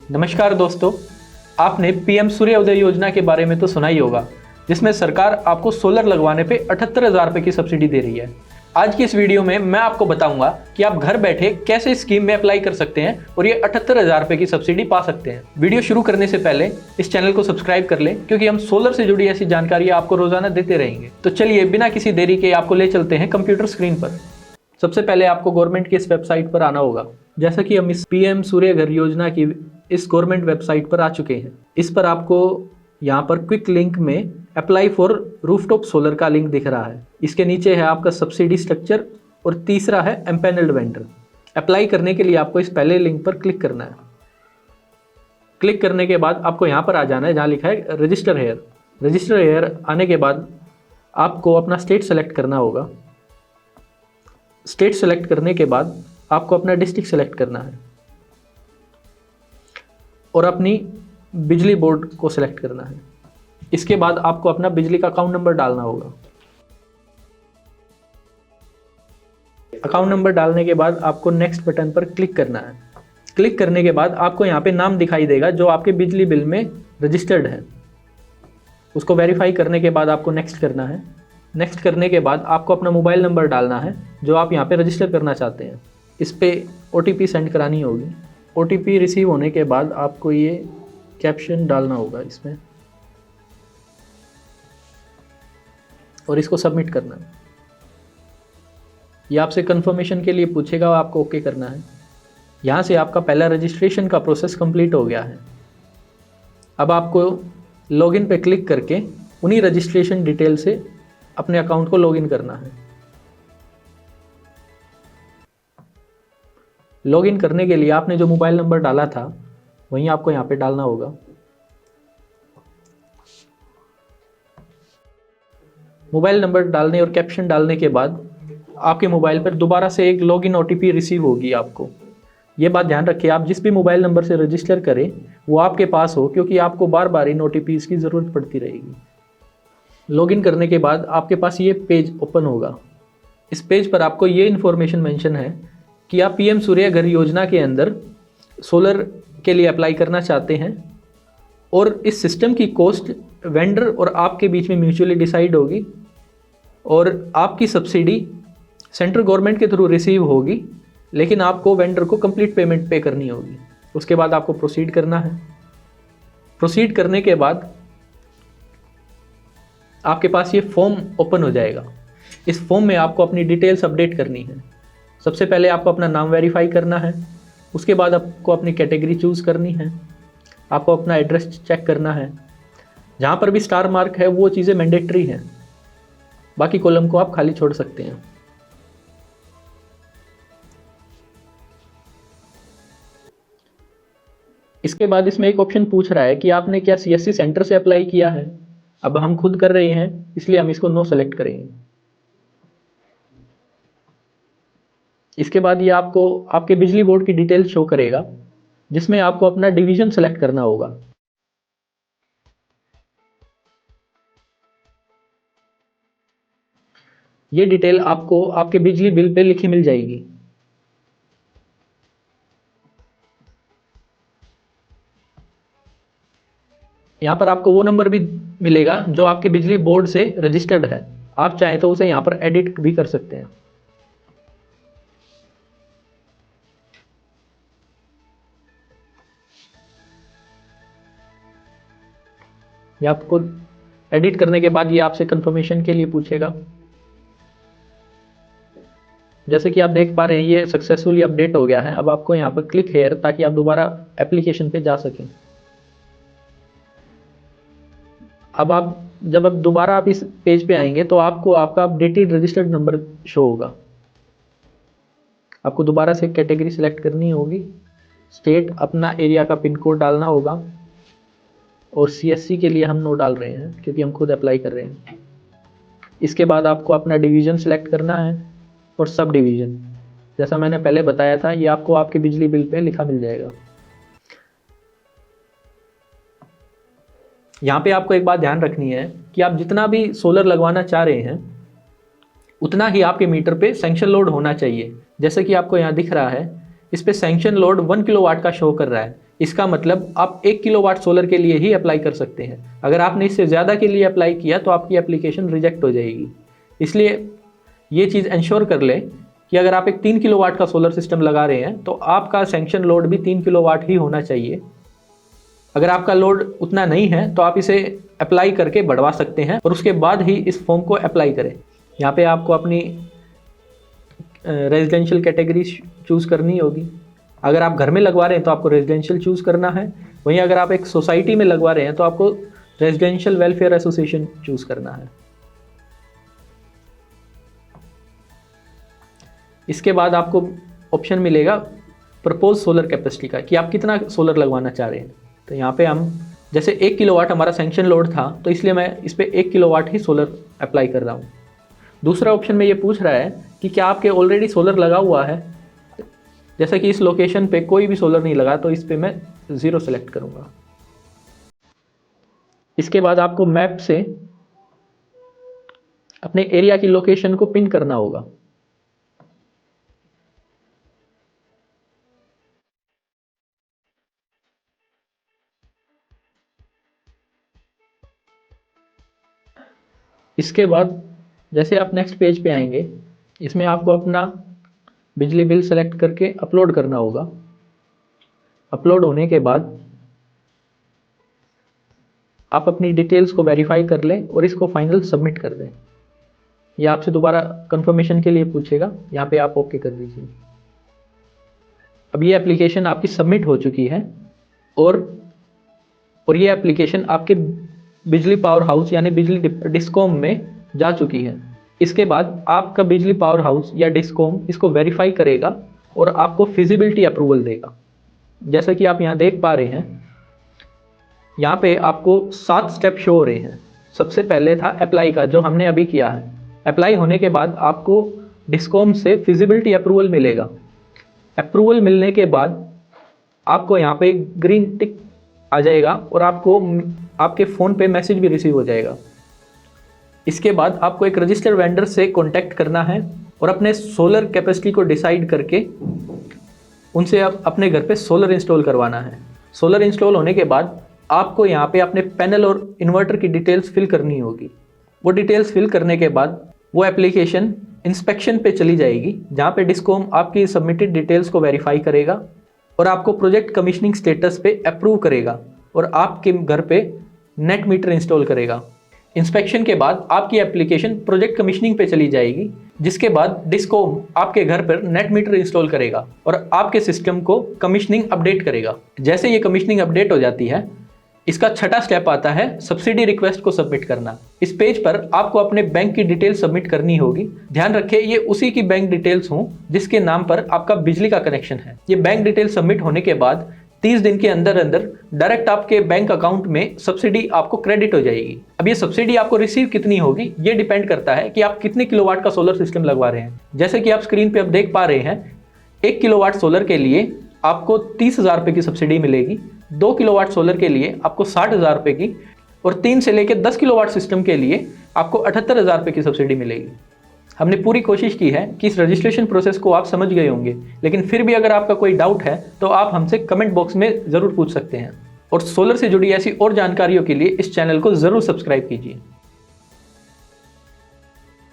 नमस्कार दोस्तों, आपने पीएम सूर्योदय योजना के बारे में तो सुना ही होगा, जिसमें सरकार आपको सोलर लगवाने पे 78,000 रुपये की सब्सिडी दे रही है। आज की इस वीडियो में मैं आपको बताऊंगा कि आप घर बैठे कैसे इस स्कीम में अप्लाई कर सकते हैं और ये 78,000 रुपये की सब्सिडी पा सकते हैं। वीडियो शुरू करने से पहले इस चैनल को सब्सक्राइब कर लें, क्योंकि हम सोलर से जुड़ी ऐसी जानकारी आपको रोजाना देते रहेंगे। तो चलिए बिना किसी देरी के आपको ले चलते हैं कंप्यूटर स्क्रीन पर। सबसे पहले आपको गवर्नमेंट की इस वेबसाइट पर आना होगा। जैसा कि हम इस पीएम सूर्य घर योजना की इस गवर्नमेंट वेबसाइट पर आ चुके हैं। इस पर आपको यहाँ पर क्विक लिंक में अप्लाई फॉर रूफटॉप सोलर का लिंक दिख रहा है। इसके नीचे है आपका सब्सिडी स्ट्रक्चर और तीसरा है एम्पैनल्ड वेंडर। अप्लाई करने के लिए आपको इस पहले लिंक पर क्लिक करना है। क्लिक करने के बाद आपको यहाँ पर आ जाना है जहाँ लिखा है रजिस्टर हेयर। रजिस्टर हेयर आने के बाद आपको अपना स्टेट सेलेक्ट करना होगा। स्टेट सेलेक्ट करने के बाद आपको अपना डिस्ट्रिक्ट सेलेक्ट करना है और अपनी बिजली बोर्ड को सिलेक्ट करना है। इसके बाद आपको अपना बिजली का अकाउंट नंबर डालना होगा। अकाउंट नंबर डालने के बाद आपको नेक्स्ट बटन पर क्लिक करना है। क्लिक करने के बाद आपको यहाँ पे नाम दिखाई देगा जो आपके बिजली बिल में रजिस्टर्ड है। उसको वेरीफाई करने के बाद आपको नेक्स्ट करना है। नेक्स्ट करने के बाद आपको अपना मोबाइल नंबर डालना है जो आप यहाँ पे रजिस्टर करना चाहते हैं। इस पर OTP सेंड करानी होगी। OTP रिसीव होने के बाद आपको ये कैप्शन डालना होगा इसमें और इसको सबमिट करना है। ये आपसे कंफर्मेशन के लिए पूछेगा, आपको ओके करना है। यहाँ से आपका पहला रजिस्ट्रेशन का प्रोसेस कंप्लीट हो गया है। अब आपको लॉगिन पे क्लिक करके उन्हीं रजिस्ट्रेशन डिटेल से अपने अकाउंट को लॉगिन करना है। लॉगिन करने के लिए आपने जो मोबाइल नंबर डाला था वहीं आपको यहाँ पे डालना होगा। मोबाइल नंबर डालने और कैप्शन डालने के बाद आपके मोबाइल पर दोबारा से एक लॉगिन OTP रिसीव होगी आपको। ये बात ध्यान रखिए, आप जिस भी मोबाइल नंबर से रजिस्टर करें वो आपके पास हो, क्योंकि आपको बार बार इन OTPs की ज़रूरत पड़ती रहेगी। लॉगिन करने के बाद आपके पास ये पेज ओपन होगा। इस पेज पर आपको ये इन्फॉर्मेशन मेंशन है कि आप पीएम सूर्य घर योजना के अंदर सोलर के लिए अप्लाई करना चाहते हैं और इस सिस्टम की कॉस्ट वेंडर और आपके बीच में म्यूचुअली डिसाइड होगी और आपकी सब्सिडी सेंट्रल गवर्नमेंट के थ्रू रिसीव होगी, लेकिन आपको वेंडर को कंप्लीट पेमेंट पे करनी होगी। उसके बाद आपको प्रोसीड करना है। प्रोसीड करने के बाद आपके पास ये फॉर्म ओपन हो जाएगा। इस फॉर्म में आपको अपनी डिटेल्स अपडेट करनी है। सबसे पहले आपको अपना नाम वेरीफाई करना है। उसके बाद आपको अपनी कैटेगरी चूज़ करनी है। आपको अपना एड्रेस चेक करना है। जहाँ पर भी स्टार मार्क है वो चीज़ें मैंडेटरी हैं, बाकी कॉलम को आप खाली छोड़ सकते हैं। इसके बाद इसमें एक ऑप्शन पूछ रहा है कि आपने क्या CSC सेंटर से अप्लाई किया है। अब हम खुद कर रहे हैं, इसलिए हम इसको नो सेलेक्ट करेंगे। इसके बाद ये आपको आपके बिजली बोर्ड की डिटेल शो करेगा, जिसमें आपको अपना डिवीजन सेलेक्ट करना होगा। ये डिटेल आपको आपके बिजली बिल पे लिखी मिल जाएगी। यहाँ पर आपको वो नंबर भी मिलेगा जो आपके बिजली बोर्ड से रजिस्टर्ड है। आप चाहें तो उसे यहाँ पर एडिट भी कर सकते हैं। ये आपको एडिट करने के बाद ये आपसे कंफर्मेशन के लिए पूछेगा। जैसे कि आप देख पा रहे हैं ये सक्सेसफुली अपडेट हो गया है। अब आपको यहाँ पर क्लिक हेयर ताकि आप दोबारा एप्लीकेशन पे जा सकें। अब आप जब दोबारा आप इस पेज पे आएंगे तो आपको आपका अपडेटेड रजिस्टर्ड नंबर शो होगा। आपको दोबारा से कैटेगरी सिलेक्ट करनी होगी। स्टेट अपना एरिया का पिन कोड डालना होगा और CSC के लिए हम नो डाल रहे हैं क्योंकि हम खुद अप्लाई कर रहे हैं। इसके बाद आपको अपना डिवीज़न सिलेक्ट करना है और सब डिवीज़न, जैसा मैंने पहले बताया था, ये आपको आपके बिजली बिल पे लिखा मिल जाएगा। यहाँ पे आपको एक बात ध्यान रखनी है कि आप जितना भी सोलर लगवाना चाह रहे हैं उतना ही आपके मीटर पे सैंक्शन लोड होना चाहिए। जैसे कि आपको यहाँ दिख रहा है, इस पे सैंक्शन लोड 1 किलोवाट का शो कर रहा है। इसका मतलब आप 1 किलोवाट सोलर के लिए ही अप्लाई कर सकते हैं। अगर आपने इससे ज़्यादा के लिए अप्लाई किया तो आपकी एप्लीकेशन रिजेक्ट हो जाएगी। इसलिए ये चीज़ इंश्योर कर लें कि अगर आप एक 3 किलोवाट का सोलर सिस्टम लगा रहे हैं तो आपका सैंक्शन लोड भी 3 किलोवाट ही होना चाहिए। अगर आपका लोड उतना नहीं है तो आप इसे अप्लाई करके बढ़वा सकते हैं और उसके बाद ही इस फॉर्म को अप्लाई करें। यहाँ पे आपको अपनी रेजिडेंशियल कैटेगरी चूज़ करनी होगी। अगर आप घर में लगवा रहे हैं तो आपको रेजिडेंशियल चूज़ करना है। वहीं अगर आप एक सोसाइटी में लगवा रहे हैं तो आपको रेजिडेंशियल वेलफेयर एसोसिएशन चूज़ करना है। इसके बाद आपको ऑप्शन मिलेगा प्रपोज सोलर कैपेसिटी का, कि आप कितना सोलर लगवाना चाह रहे हैं। तो यहाँ पे हम जैसे 1 किलोवाट हमारा सैंक्शन लोड था तो इसलिए मैं इस पर 1 किलोवाट ही सोलर अप्लाई कर रहा हूँ। दूसरा ऑप्शन में ये पूछ रहा है कि क्या आपके ऑलरेडी सोलर लगा हुआ है। जैसे कि इस लोकेशन पे कोई भी सोलर नहीं लगा तो इस पे मैं 0 सेलेक्ट करूँगा। इसके बाद आपको मैप से अपने एरिया की लोकेशन को पिन करना होगा। इसके बाद जैसे आप नेक्स्ट पेज पे आएंगे, इसमें आपको अपना बिजली बिल सेलेक्ट करके अपलोड करना होगा। अपलोड होने के बाद आप अपनी डिटेल्स को वेरीफाई कर लें और इसको फाइनल सबमिट कर दें। ये आपसे दोबारा कंफर्मेशन के लिए पूछेगा, यहाँ पे आप ओके कर दीजिए। अब ये एप्लीकेशन आपकी सबमिट हो चुकी है और ये एप्लीकेशन आपके बिजली पावर हाउस यानी बिजली डिस्कॉम में जा चुकी है। इसके बाद आपका बिजली पावर हाउस या डिस्कॉम इसको वेरीफाई करेगा और आपको फिजिबिलिटी अप्रूवल देगा। जैसा कि आप यहाँ देख पा रहे हैं, यहाँ पे आपको 7 स्टेप शो हो रहे हैं। सबसे पहले था अप्लाई का, जो हमने अभी किया है। अप्लाई होने के बाद आपको डिस्कॉम से फिजिबिलिटी अप्रूवल मिलेगा। अप्रूवल मिलने के बाद आपको यहाँ पे ग्रीन टिक आ जाएगा और आपको आपके फ़ोन पे मैसेज भी रिसीव हो जाएगा। इसके बाद आपको एक रजिस्टर्ड वेंडर से कॉन्टैक्ट करना है और अपने सोलर कैपेसिटी को डिसाइड करके उनसे आप अपने घर पे सोलर इंस्टॉल करवाना है। सोलर इंस्टॉल होने के बाद आपको यहाँ पे अपने पैनल और इन्वर्टर की डिटेल्स फिल करनी होगी। वो डिटेल्स फिल करने के बाद वो एप्लीकेशन इंस्पेक्शन पे चली जाएगी, जहाँ पे डिस्कॉम आपकी सबमिटेड डिटेल्स को वेरीफाई करेगा और आपको प्रोजेक्ट कमीशनिंग स्टेटस पे अप्रूव करेगा और आपके घर पे नेट मीटर इंस्टॉल करेगा। इंस्पेक्शन के बाद आपकी एप्लीकेशन प्रोजेक्ट कमीशनिंग पे चली जाएगी, जिसके बाद डिस्कॉम आपके घर पर नेट मीटर इंस्टॉल करेगा और आपके सिस्टम को कमीशनिंग अपडेट करेगा। जैसे ये कमीशनिंग अपडेट हो जाती है, इसका छठा स्टेप आता है सब्सिडी रिक्वेस्ट को सबमिट करना। इस पेज पर आपको अपने बैंक की डिटेल सबमिट करनी होगी। ध्यान रखें, ये उसी की बैंक डिटेल्स हों जिसके नाम पर आपका बिजली का कनेक्शन है। ये बैंक डिटेल सबमिट होने के बाद 30 दिन के अंदर अंदर डायरेक्ट आपके बैंक अकाउंट में सब्सिडी आपको क्रेडिट हो जाएगी। अब ये सब्सिडी आपको रिसीव कितनी होगी, ये डिपेंड करता है कि आप कितने किलोवाट का सोलर सिस्टम लगवा रहे हैं। जैसे कि आप स्क्रीन पे अब देख पा रहे हैं, 1 किलोवाट सोलर के लिए आपको 30,000 रुपये की सब्सिडी मिलेगी, 2 किलोवाट सोलर के लिए आपको 60,000 रुपये की और 3 से लेकर 10 किलोवाट सिस्टम के लिए आपको 78,000 रुपये की सब्सिडी मिलेगी। हमने पूरी कोशिश की है कि इस रजिस्ट्रेशन प्रोसेस को आप समझ गए होंगे, लेकिन फिर भी अगर आपका कोई डाउट है तो आप हमसे कमेंट बॉक्स में ज़रूर पूछ सकते हैं। और सोलर से जुड़ी ऐसी और जानकारियों के लिए इस चैनल को ज़रूर सब्सक्राइब कीजिए।